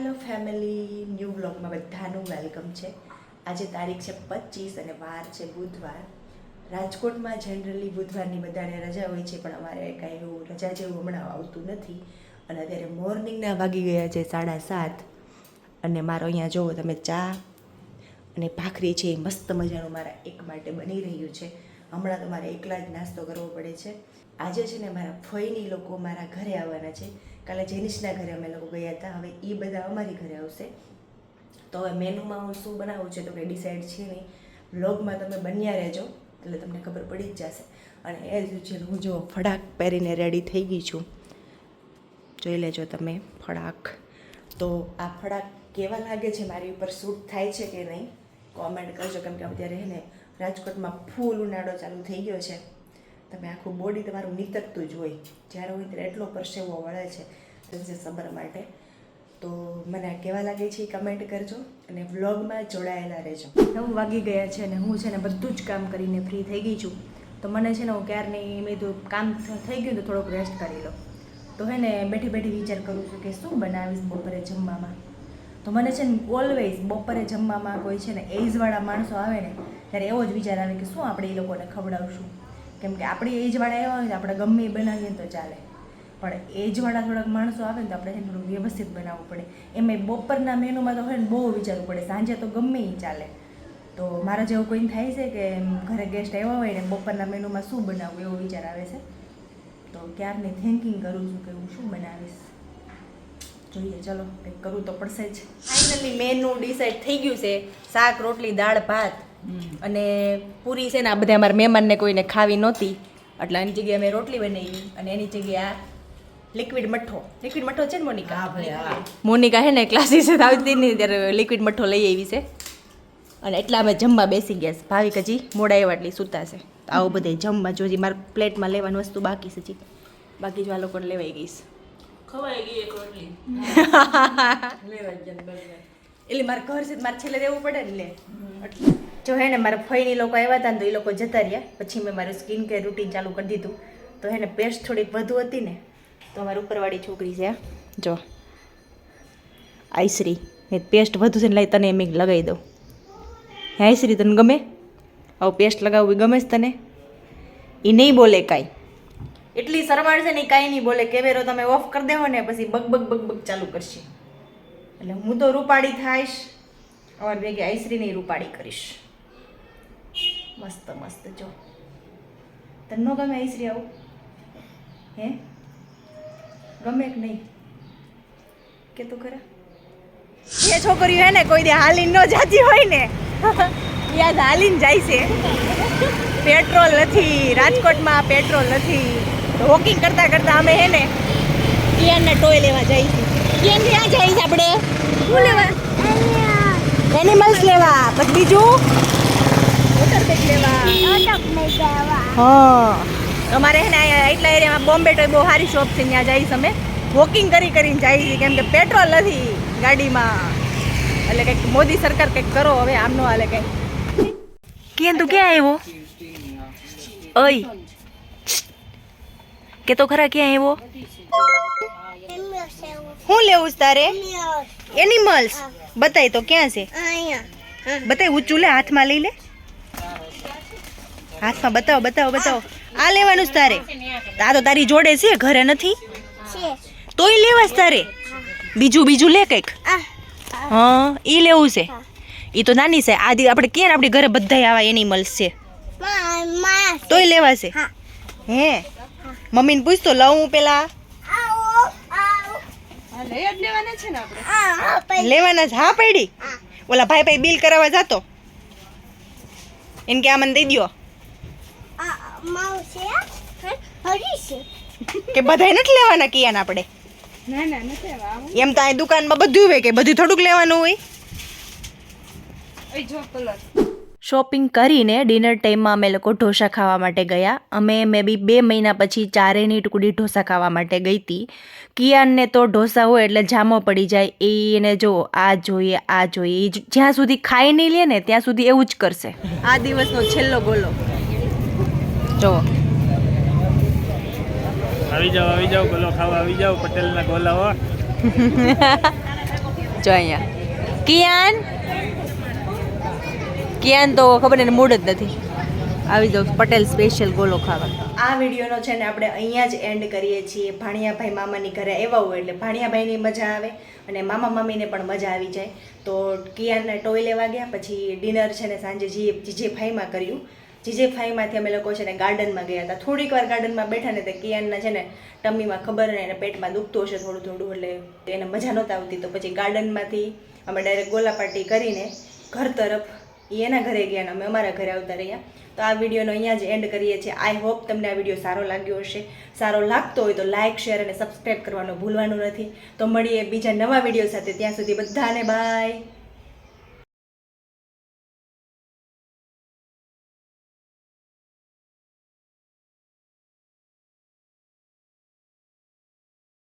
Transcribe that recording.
Hello family, new બ્લોગમાં બધાનું welcome છે. આજે તારીખ છે 25 અને વાર છે બુધવાર. રાજકોટમાં જનરલી બુધવારની બધાને રજા હોય છે, પણ અમારે કાંઈ એવું રજા જેવું હમણાં આવતું નથી. અને અત્યારે મોર્નિંગના વાગી ગયા છે 7:30 અને મારો અહીંયા જુઓ તમે ચા અને ભાખરી છે એ મસ્ત મજાનું મારા એક માટે બની રહ્યું છે. હમણાં તો મારે એકલા જ નાસ્તો કરવો પડે છે. આજે છે ને મારા ફઈની લોકો મારા ઘરે આવવાના છે. કાલે જેનિશના ઘરે અમે લોકો ગયા હતા, હવે એ બધા અમારી ઘરે આવશે. તો હવે મેનુમાં હું શું બનાવું છે તો કંઈ ડિસાઇડ છે નહીં. વ્લોગમાં તમે બન્યા રહેજો એટલે તમને ખબર પડી જ જશે. અને એઝ યુઝ્યુઅલ હું જો ફડાક પહેરીને રેડી થઈ ગઈ છું, જોઈ લેજો તમે ફડાક. તો આ ફડાક કેવા લાગે છે, મારી ઉપર સૂટ થાય છે કે નહીં કોમેન્ટ કરજો. કેમ કે અત્યારે હે ને રાજકોટમાં ફૂલ ઉનાળો ચાલુ થઈ ગયો છે. તમે આખું બોડી તમારું નીતરતું જ હોય, જ્યારે હોય ત્યારે એટલો પરસેવો વળે છે તે સબર માટે. તો મને કેવા લાગે છે એ કમેન્ટ કરજો અને વ્લોગમાં જોડાયેલા રહેજો. 9 વાગી ગયા છે અને હું છે ને બધું જ કામ કરીને ફ્રી થઈ ગઈ છું. તો મને છે ને હું ક્યારની મેં તો કામ થઈ ગયું તો થોડોક રેસ્ટ કરી લો. તો હે ને બેઠી બેઠી વિચાર કરું છું કે શું બનાવીશ બપોરે જમવામાં. તો મને છે ને ઓલવેઝ બપોરે જમવામાં કોઈ છે ને એજવાળા માણસો આવે ને ત્યારે એવો જ વિચાર આવે કે શું આપણે એ લોકોને ખવડાવશું. કેમ કે આપણી એજવાળા એવા હોય તો આપણે ગમે એ બનાવીએ તો ચાલે, પણ એજવાળા થોડાક માણસો આવે ને તો આપણે થોડું વ્યવસ્થિત બનાવવું પડે. એમાં બપોરના મેનુમાં તો હોય ને બહુ વિચારવું પડે, સાંજે તો ગમે એ ચાલે. તો મારા જેવું કોઈને થાય છે કે ઘરે ગેસ્ટ આવ્યા હોય ને બપોરના મેનુમાં શું બનાવવું એવો વિચાર આવે છે. તો ક્યારની થિંકિંગ કરું છું કે હું શું બનાવીશ. જોઈએ, ચલો કંઈક કરવું તો પડશે જ. ફાઇનલી મેનુ ડિસાઈડ થઈ ગયું છે. શાક, રોટલી, દાળ, ભાત અને પૂરી છે ને આ બધા અમારા મહેમાનને કોઈને ખાવી નહોતી એટલે એની જગ્યાએ અમે રોટલી બનાવી અને એની જગ્યાએ આ લિક્વિડ મઠ્ઠો છે ને મોનિકા? મોનિકા છે ને ક્લાસીસ આવતી નહીં ત્યારે લિક્વિડ મઠ્ઠો લઈ આવી છે અને એટલા અમે જમવા બેસી ગયા છે. ભાવિક હજી મોડા એવા એટલી સૂતા છે. તો આવું બધે જમવા જોજી મારા પ્લેટમાં લેવાની વસ્તુ બાકી છે. બાકી જો આ લોકોને લેવાઈ ગઈ છે. ખવાઈ ગઈ એક રોટલી એટલે મારે ઘર છે મારે છેલ્લે રહેવું પડે ને એટલે જો હે ને મારા ફઈની લોકો આવ્યા હતા ને તો એ લોકો જતા રહ્યા. પછી મેં મારું સ્કિન કેર રૂટીન ચાલુ કરી દીધું. તો હે ને પેસ્ટ થોડીક વધુ હતી ને તો અમારી ઉપરવાળી છોકરી છે જો આઈશ્રી, મેં પેસ્ટ વધુ છે ને લાઈ તને એમ લગાવી દઉં. હે આઈશ્રી, તને ગમે આવું પેસ્ટ લગાવવું ગમે છે તને? એ નહીં બોલે કાંઈ, એટલી સરવાળ છે ને કાંઈ નહીં બોલે. કેમેરો તમે ઓફ કરી દેવો ને પછી બગ બગ બગ બગ ચાલુ કરશે. એટલે હું તો રૂપાળી થાઈશ, અમારી ભેગી આઈશ્રીને રૂપાળી કરીશ. મસ્ત મસ્ત જો. તને ન ગમે આઈશ્રી આવું? હે ગમે કે નહીં કે તો ખરા? એ છોકરીઓ હે ને કોઈ દે હાલીને ન જાતી હોય ને યાદ હાલીને જાય છે. પેટ્રોલ નથી રાજકોટમાં, પેટ્રોલ નથી. તો વોકિંગ કરતા કરતા અમે હે ને કિયાનને ટોય લેવા જઈશું. કિયાન ક્યાં જઈશ આપણે? શું લેવા? એનિમલ્સ લેવા. પછી બીજું મોટર બેગ લેવા. હા, અમારે હે ને એટલા એરિયામાં બોમ્બે ટોય બહુ સારી શોપ છે, ત્યાં જઈશ અમે. વોકિંગ કરી કરીને જઈશ કેમ કે પેટ્રોલ નથી ગાડીમાં. એટલે કંઈક મોદી સરકાર કંઈક કરો હવે, આમ નો હાલે કંઈ. કિયાન તું ક્યાં આવ્યો? ઓય કે તો ખરા ક્યાં આવ્યો? શું લેવું તારે? એનિમલ્સ બતાય તો ક્યાં છે? બતાય ઊંચું લે, હાથમાં લઈ લે. હાથમાં બતાવો બતાવો બતાવો. આ લેવાનું છે તારે? આ તો તારી જોડે છે, ઘરે નથી તોય લેવા છે તારે? બીજું લે કંઈક. હા ઈ લેવું છે. ઈ તો નાની છે. આદિ આપણે ક્યાં આપણી ઘરે બધા આવા એનિમલ્સ છે તોય લેવા છે. હે મમ્મીને પૂછ તો લઉં પેલા. લેવાના જ? હા પડી. ઓલા ભાઈ બિલ કરાવવા જાતો એને કે આ મને દઈ દ્યો કે બધાય નથી લેવાના કિયાન આપણે? એમ તો આ દુકાનમાં બધું હોય કે બધું થોડુંક લેવાનું હોય? શોપિંગ કરીને ડિનર ટાઈમમાં અમે લોકો ઢોસા ખાવા માટે ગયા. અમે મે બી 2 મહિના પછી ચારેની ટુકડી ઢોસા ખાવા માટે ગઈ હતી. કિયાનને તો ઢોસા હોય એટલે જામો પડી જાય. એને જો આ જોઈએ આ જોઈએ, જ્યાં સુધી ખાઈ નહીં લે ને ત્યાં સુધી એવું જ કરશે. આ દિવસનો છેલ્લો ગોલો જો. આવી જાઓ ગોલો ખાવા આવી જાઓ, પટેલના ગોલા હો. જો અહીંયા કિયાન તો ખબર ને મૂડ જ નથી. આવી જાવ પટેલ સ્પેશિયલ ગોલો ખાવા. આ વિડીયોનો છે ને આપણે અહીંયા જ એન્ડ કરીએ છીએ. ભાણિયાભાઈ મામાની ઘરે આવ્યા હોય એટલે ભાણિયાભાઈની મજા આવે અને મામા મામીને પણ મજા આવી જાય. તો કિયાનને ટોય લેવા ગયા, પછી ડિનર છે ને સાંજે જીજે ફાઈમાં કર્યું. જીજે ફાઈમાંથી અમે લોકો છે ને ગાર્ડનમાં ગયા હતા. થોડીક વાર ગાર્ડનમાં બેઠા ને તો કિયાનના છે ને ટમીમાં ખબર નહીં એને પેટમાં દુખતું હશે થોડું થોડું, એટલે એને મજા નહોતી આવતી. તો પછી ગાર્ડનમાંથી અમે ડાયરેક્ટ ગોલા પાર્ટી કરીને ઘર તરફ એના ઘરે ગયા અને અમે અમારા ઘરે આવતા રહ્યા. તો આ વિડીયોનો અહીંયા જ એન્ડ કરીએ છીએ. આઈ હોપ તમને આ વિડીયો સારો લાગ્યો હશે. સારો લાગતો હોય તો લાઇક, શેર અને સબસ્ક્રાઈબ કરવાનું ભૂલવાનું નથી. તો મળીએ બીજા નવા વિડીયો સાથે. ત્યાં સુધી બધાને બાય.